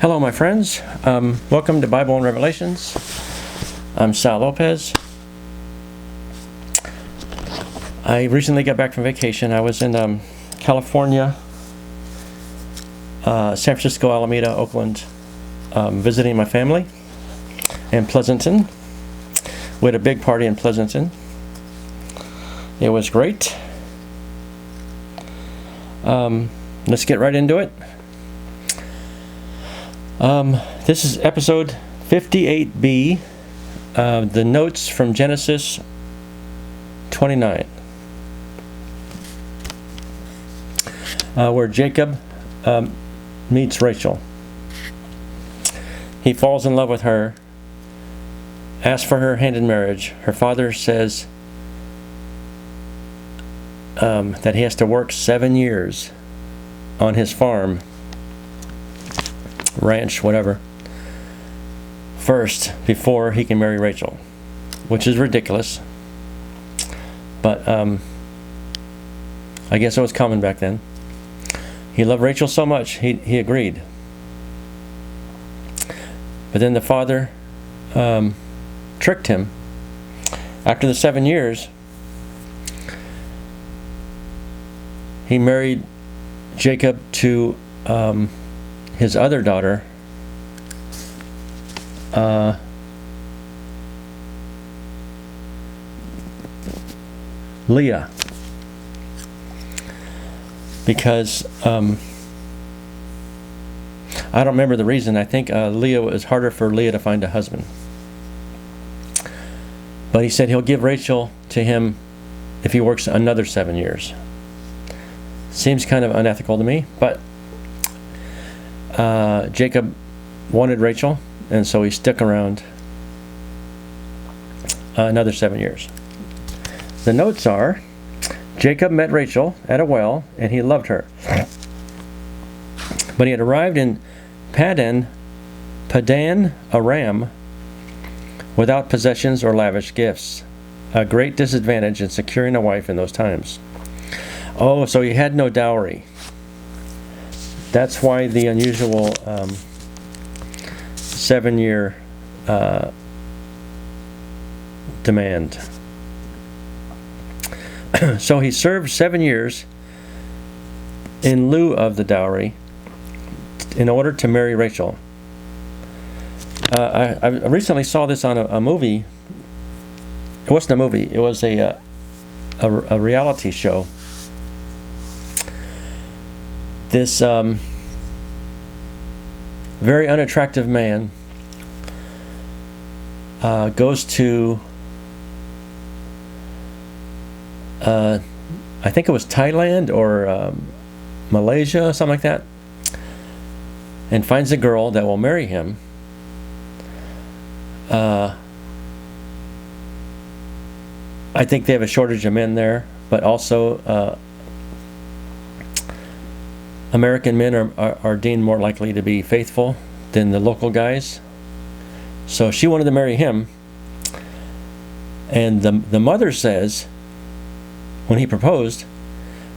Hello, my friends. Welcome to Bible and Revelations. I'm Sal Lopez. I recently got back from vacation. I was in California, San Francisco, Alameda, Oakland, visiting my family, and Pleasanton. We had a big party in Pleasanton. It was great. Let's get right into it. This is episode 58B, the notes from Genesis 29, where Jacob meets Rachel. He falls in love with her, asks for her hand in marriage. Her father says that he has to work 7 years on his farm, ranch, whatever, first before he can marry Rachel, which is ridiculous, but I guess it was common back then. He loved Rachel so much he agreed, but then the father tricked him. After the 7 years, he married Jacob to his other daughter, Leah, because I don't remember the reason. I think Leah, it was harder for Leah to find a husband. But he said he'll give Rachel to him if he works another 7 years. Seems kind of unethical to me, but Jacob wanted Rachel, and so he stuck around another 7 years. The notes are, Jacob met Rachel at a well, and he loved her. But he had arrived in Padan Aram without possessions or lavish gifts, a great disadvantage in securing a wife in those times. Oh, so he had no dowry. That's why the unusual 7-year demand. So he served 7 years in lieu of the dowry in order to marry Rachel. I recently saw this on a movie. It wasn't a movie. It was a reality show. This very unattractive man goes to I think it was Thailand or Malaysia, something like that, and finds a girl that will marry him. I think they have a shortage of men there, but also American men are deemed more likely to be faithful than the local guys. So she wanted to marry him, and the mother says, when he proposed,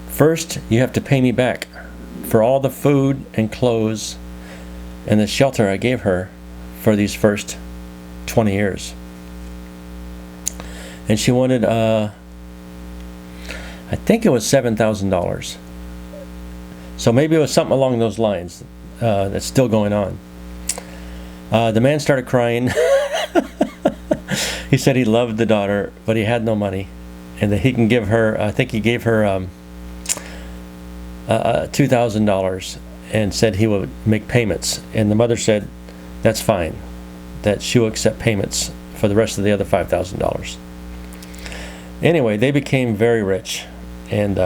first you have to pay me back for all the food and clothes and the shelter I gave her for these first 20 years. And she wanted, I think it was $7,000. So maybe it was something along those lines that's still going on. The man started crying. He said he loved the daughter, but he had no money, and that he can give her, I think he gave her $2,000 and said he would make payments. And the mother said that's fine, that she will accept payments for the rest of the other $5,000. Anyway, they became very rich, and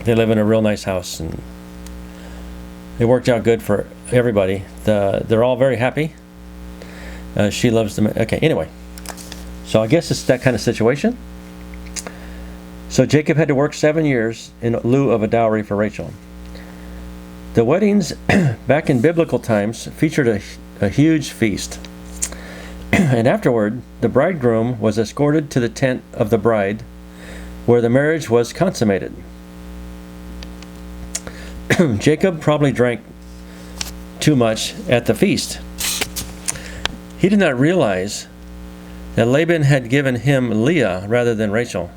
they live in a real nice house, and it worked out good for everybody. They're all very happy. She loves them. Okay, anyway. So I guess it's that kind of situation. So Jacob had to work 7 years in lieu of a dowry for Rachel. The weddings back in biblical times featured a huge feast. And afterward, the bridegroom was escorted to the tent of the bride where the marriage was consummated. Jacob probably drank too much at the feast. He did not realize that Laban had given him Leah rather than Rachel.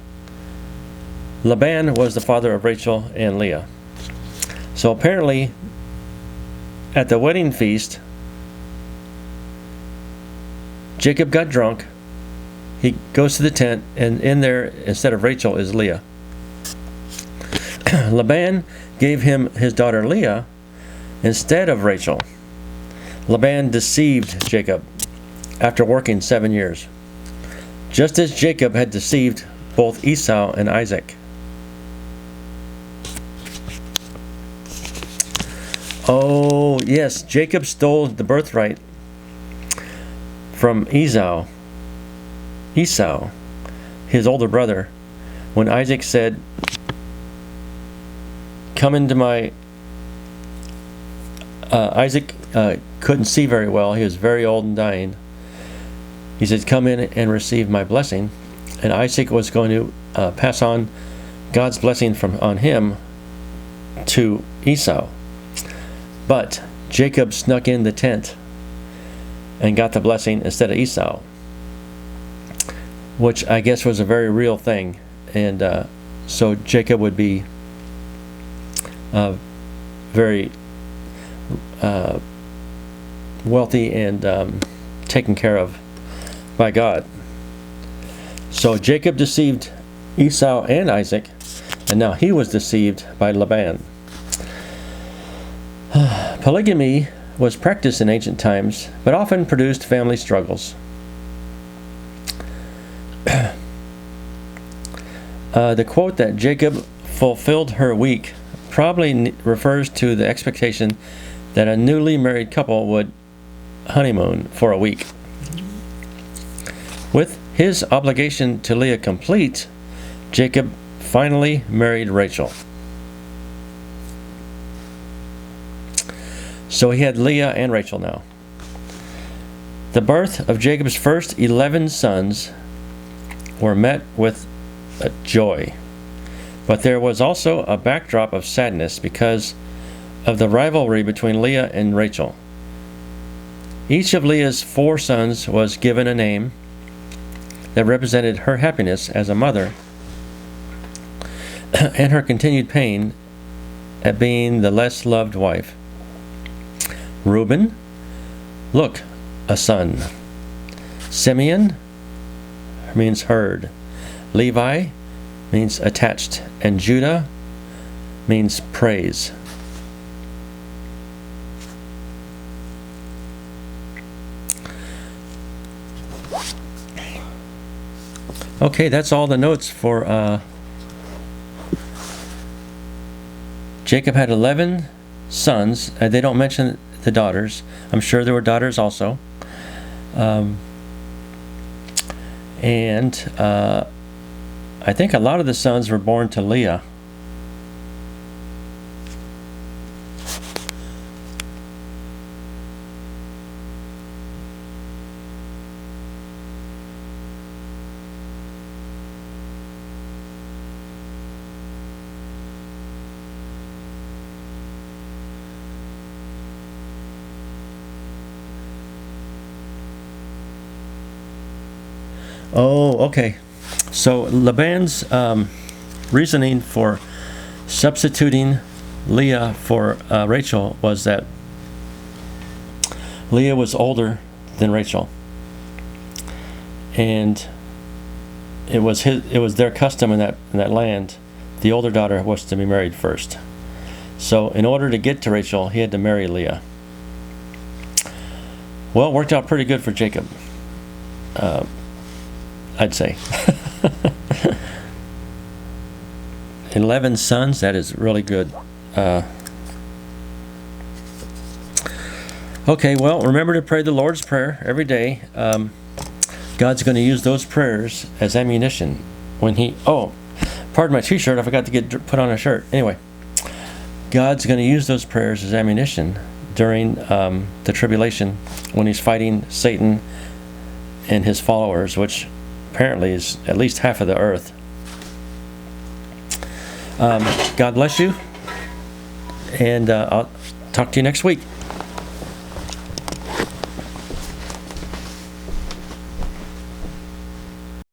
Laban was the father of Rachel and Leah. So apparently, at the wedding feast, Jacob got drunk. He goes to the tent, and in there, instead of Rachel, is Leah. Laban gave him his daughter Leah instead of Rachel. Laban deceived Jacob after working 7 years, just as Jacob had deceived both Esau and Isaac. Oh, yes, Jacob stole the birthright from Esau, his older brother, when Isaac said, "Come into my..." Isaac couldn't see very well. He was very old and dying. He said, "Come in and receive my blessing." And Isaac was going to pass on God's blessing on him to Esau. But Jacob snuck in the tent and got the blessing instead of Esau, which I guess was a very real thing. And so Jacob would be very wealthy and taken care of by God. So Jacob deceived Esau and Isaac, and now he was deceived by Laban. Polygamy was practiced in ancient times, but often produced family struggles. The quote that Jacob fulfilled her week probably refers to the expectation that a newly married couple would honeymoon for a week. With his obligation to Leah complete, Jacob finally married Rachel. So he had Leah and Rachel now. The birth of Jacob's first 11 sons were met with joy. But there was also a backdrop of sadness because of the rivalry between Leah and Rachel. Each of Leah's 4 sons was given a name that represented her happiness as a mother and her continued pain at being the less loved wife. Reuben, look, a son. Simeon means herd. Levi means attached. And Judah means praise. Okay, that's all the notes for Jacob had 11 sons. They don't mention the daughters. I'm sure there were daughters also. And I think a lot of the sons were born to Leah. Oh, okay. So Laban's reasoning for substituting Leah for Rachel was that Leah was older than Rachel, and it was their custom in that land. The older daughter was to be married first. So in order to get to Rachel, he had to marry Leah. Well, it worked out pretty good for Jacob, I'd say. 11 sons, that is really good. Okay, well, remember to pray the Lord's Prayer every day. God's going to use those prayers as ammunition when pardon my t-shirt, I forgot to put on a shirt. Anyway, God's going to use those prayers as ammunition during the tribulation when he's fighting Satan and his followers, which apparently is at least half of the earth. God bless you, and I'll talk to you next week.